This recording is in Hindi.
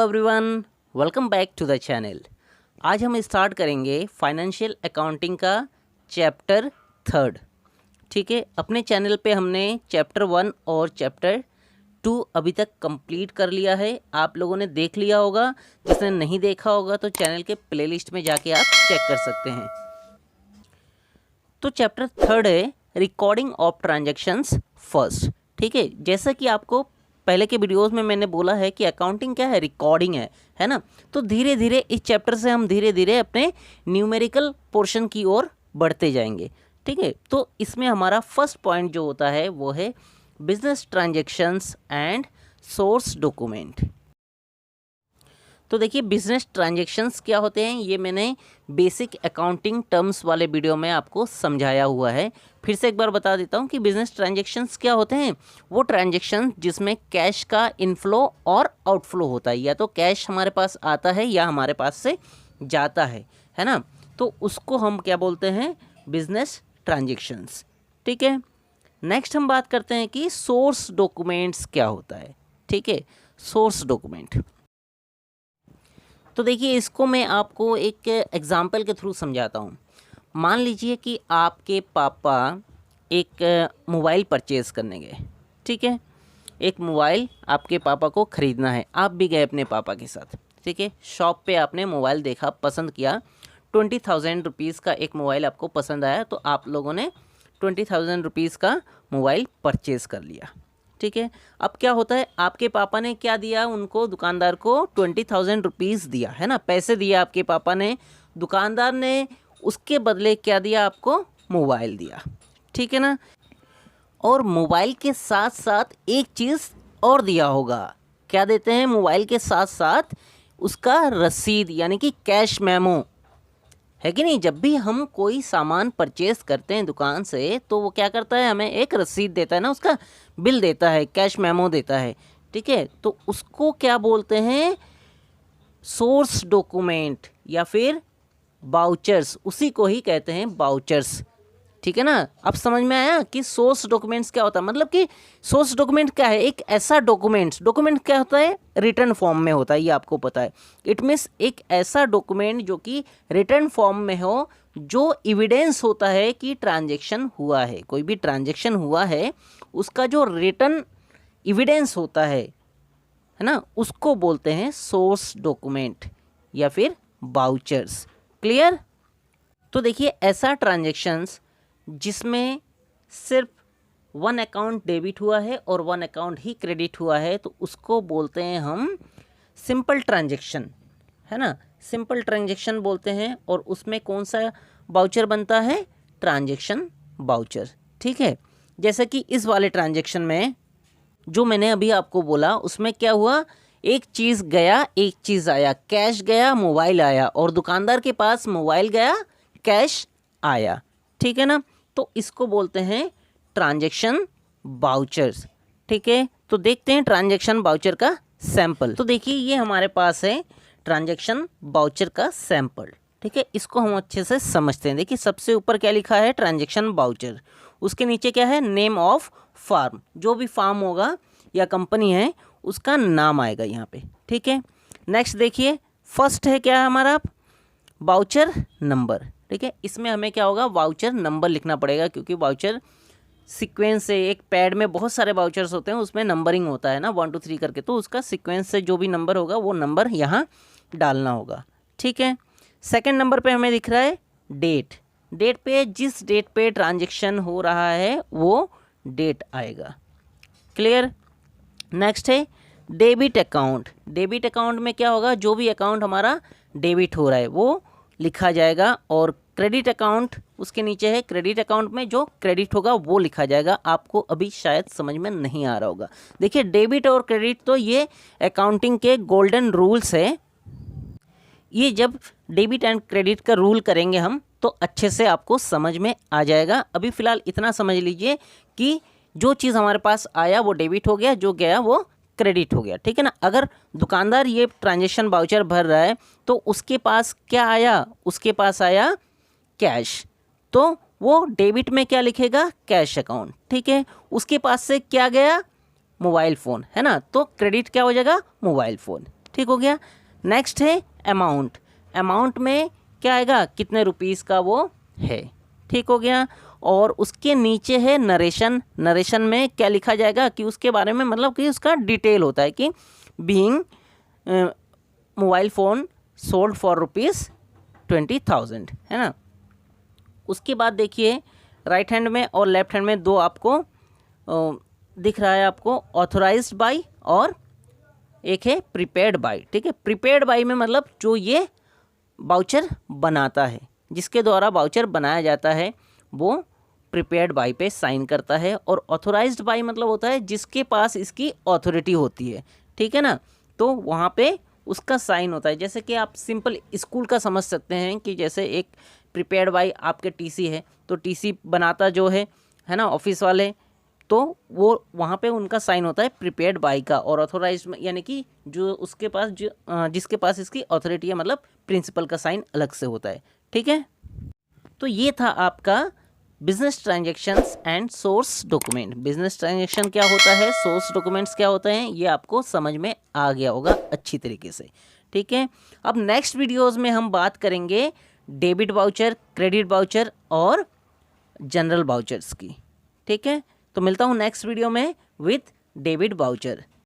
Everyone, welcome back to the channel. आज हम स्टार्ट करेंगे फाइनेंशियल अकाउंटिंग का चैप्टर 3। ठीक है, अपने चैनल पे हमने चैप्टर 1 और चैप्टर 2 अभी तक कंप्लीट कर लिया है। आप लोगों ने देख लिया होगा, जिसने नहीं देखा होगा तो चैनल के प्लेलिस्ट में जाके आप चेक कर सकते हैं। तो चैप्टर 3 है रिकॉर्डिंग ऑफ ट्रांजैक्शंस फर्स्ट। ठीक है, जैसा कि आपको पहले के वीडियोस में मैंने बोला है कि अकाउंटिंग क्या है, रिकॉर्डिंग है ना। तो धीरे धीरे इस चैप्टर से हम धीरे धीरे अपने न्यूमेरिकल पोर्शन की ओर बढ़ते जाएंगे। ठीक है, तो इसमें हमारा फर्स्ट पॉइंट जो होता है वो है business transactions and source document. तो देखिए, बिजनेस ट्रांजैक्शंस क्या होते हैं ये मैंने बेसिक अकाउंटिंग टर्म्स वाले वीडियो में आपको समझाया हुआ है। फिर से एक बार बता देता हूँ कि बिजनेस ट्रांजैक्शंस क्या होते हैं। वो ट्रांजैक्शन जिसमें कैश का इनफ्लो और आउटफ्लो होता है, या तो कैश हमारे पास आता है या हमारे पास से जाता है ना। तो उसको हम क्या बोलते हैं, बिजनेस ट्रांजैक्शंस। ठीक है, नेक्स्ट हम बात करते हैं कि सोर्स डॉक्यूमेंट्स क्या होता है। ठीक है, सोर्स डॉक्यूमेंट। तो देखिए, इसको मैं आपको एक एग्जांपल के थ्रू समझाता हूँ। मान लीजिए कि आपके पापा एक मोबाइल परचेज़ करने गए। ठीक है, एक मोबाइल आपके पापा को ख़रीदना है, आप भी गए अपने पापा के साथ। ठीक है, शॉप पे आपने मोबाइल देखा, पसंद किया, 20,000 रुपीज़ का एक मोबाइल आपको पसंद आया, तो आप लोगों ने 20,000 रुपीज़ का मोबाइल परचेज़ कर लिया। ठीक है, अब क्या होता है, आपके पापा ने क्या दिया उनको, दुकानदार को 20,000 रुपीज़ दिया, है ना, पैसे दिए आपके पापा ने। दुकानदार ने उसके बदले क्या दिया, आपको मोबाइल दिया। ठीक है ना, और मोबाइल के साथ साथ एक चीज़ और दिया होगा। क्या देते हैं, मोबाइल के साथ साथ उसका रसीद, यानी कि कैश मेमो, है कि नहीं। जब भी हम कोई सामान परचेज़ करते हैं दुकान से, तो वो क्या करता है, हमें एक रसीद देता है ना, उसका बिल देता है, कैश मेमो देता है। ठीक है, तो उसको क्या बोलते हैं, सोर्स डॉक्यूमेंट या फिर बाउचर्स, उसी को ही कहते हैं बाउचर्स। ठीक है ना, अब समझ में आया कि सोर्स डॉक्यूमेंट्स क्या होता है। मतलब कि सोर्स डॉक्यूमेंट क्या है, एक ऐसा डॉक्यूमेंट क्या होता है, रिटर्न फॉर्म में होता है, ये आपको पता है। इट मीन्स एक ऐसा डॉक्यूमेंट जो कि रिटर्न फॉर्म में हो, जो एविडेंस होता है कि ट्रांजैक्शन हुआ है, कोई भी ट्रांजैक्शन हुआ है, उसका जो रिटर्न एविडेंस होता है ना, उसको बोलते हैं सोर्स डॉक्यूमेंट या फिर बाउचर्स। क्लियर। तो देखिए, ऐसा ट्रांजैक्शंस जिसमें सिर्फ 1 अकाउंट डेबिट हुआ है और 1 अकाउंट ही क्रेडिट हुआ है, तो उसको बोलते हैं हम सिंपल ट्रांजैक्शन, है ना, सिंपल ट्रांजैक्शन बोलते हैं। और उसमें कौन सा बाउचर बनता है, ट्रांजैक्शन बाउचर। ठीक है, जैसे कि इस वाले ट्रांजैक्शन में जो मैंने अभी आपको बोला, उसमें क्या हुआ, एक चीज़ गया एक चीज़ आया, कैश गया मोबाइल आया, और दुकानदार के पास मोबाइल गया कैश आया। ठीक है ना, तो इसको बोलते हैं ट्रांजैक्शन बाउचर्स। ठीक है, तो देखते हैं ट्रांजैक्शन बाउचर का सैंपल। तो देखिए, ये हमारे पास है ट्रांजैक्शन बाउचर का सैंपल। ठीक है, इसको हम अच्छे से समझते हैं। देखिए, सबसे ऊपर क्या लिखा है, ट्रांजैक्शन बाउचर, उसके नीचे क्या है, नेम ऑफ फार्म, जो भी फार्म होगा या कंपनी है उसका नाम आएगा यहाँ पे। ठीक है, नेक्स्ट देखिए, फर्स्ट है क्या हमारा, वाउचर नंबर। ठीक है, इसमें हमें क्या होगा, वाउचर नंबर लिखना पड़ेगा, क्योंकि वाउचर सीक्वेंस से, एक पैड में बहुत सारे वाउचर्स होते हैं, उसमें नंबरिंग होता है ना, 1 2 3 करके, तो उसका सीक्वेंस से जो भी नंबर होगा वो नंबर यहाँ डालना होगा। ठीक है, सेकंड नंबर पे हमें दिख रहा है डेट। डेट पे, जिस डेट पे ट्रांजैक्शन हो रहा है वो डेट आएगा। क्लियर। नेक्स्ट है डेबिट अकाउंट। डेबिट अकाउंट में क्या होगा, जो भी अकाउंट हमारा डेबिट हो रहा है वो लिखा जाएगा, और क्रेडिट अकाउंट उसके नीचे है, क्रेडिट अकाउंट में जो क्रेडिट होगा वो लिखा जाएगा। आपको अभी शायद समझ में नहीं आ रहा होगा। देखिए, डेबिट और क्रेडिट तो ये अकाउंटिंग के गोल्डन रूल्स है। ये जब डेबिट एंड क्रेडिट का रूल करेंगे हम, तो अच्छे से आपको समझ में आ जाएगा। अभी फ़िलहाल इतना समझ लीजिए कि जो चीज़ हमारे पास आया वो डेबिट हो गया, जो गया वो क्रेडिट हो गया। ठीक है ना, अगर दुकानदार ये ट्रांजैक्शन बाउचर भर रहा है, तो उसके पास क्या आया, उसके पास आया कैश, तो वो डेबिट में क्या लिखेगा, कैश अकाउंट। ठीक है, उसके पास से क्या गया, मोबाइल फ़ोन, है ना, तो क्रेडिट क्या हो जाएगा, मोबाइल फ़ोन। ठीक हो गया। नेक्स्ट है अमाउंट। अमाउंट में क्या आएगा, कितने रुपीस का वो है, ठीक हो गया। और उसके नीचे है नरेशन। नरेशन में क्या लिखा जाएगा कि उसके बारे में, मतलब कि उसका डिटेल होता है कि being mobile phone sold for ₹20,000, है ना। उसके बाद देखिए राइट हैंड में और लेफ्ट हैंड में दो आपको दिख रहा है, आपको ऑथोराइज्ड बाई और एक है प्रीपेड बाई, ठीक है। प्रीपेड बाई में मतलब जो ये वाउचर बनाता है, जिसके द्वारा वाउचर बनाया जाता है, वो प्रीपेड बाई पे साइन करता है। और ऑथोराइज्ड बाई मतलब होता है जिसके पास इसकी अथॉरिटी होती है, ठीक है ना, तो वहाँ पे उसका साइन होता है। जैसे कि आप सिंपल स्कूल का समझ सकते हैं कि जैसे एक प्रीपेड बाई आपके टीसी है, तो टीसी बनाता जो है ना ऑफिस वाले, तो वो वहाँ पे उनका साइन होता है प्रीपेड बाई का। और ऑथोराइज्ड यानी कि जो उसके पास जिसके पास इसकी अथॉरिटी है, मतलब प्रिंसिपल का साइन अलग से होता है, ठीक है। तो ये था आपका business transactions and source document. Business transaction क्या होता है, सोर्स डॉक्यूमेंट्स क्या होते हैं, ये आपको समझ में आ गया होगा अच्छी तरीके से, ठीक है। अब नेक्स्ट वीडियोस में हम बात करेंगे डेबिट वाउचर, क्रेडिट वाउचर और जनरल वाउचर्स की, ठीक है। तो मिलता हूँ नेक्स्ट वीडियो में विथ डेबिट वाउचर।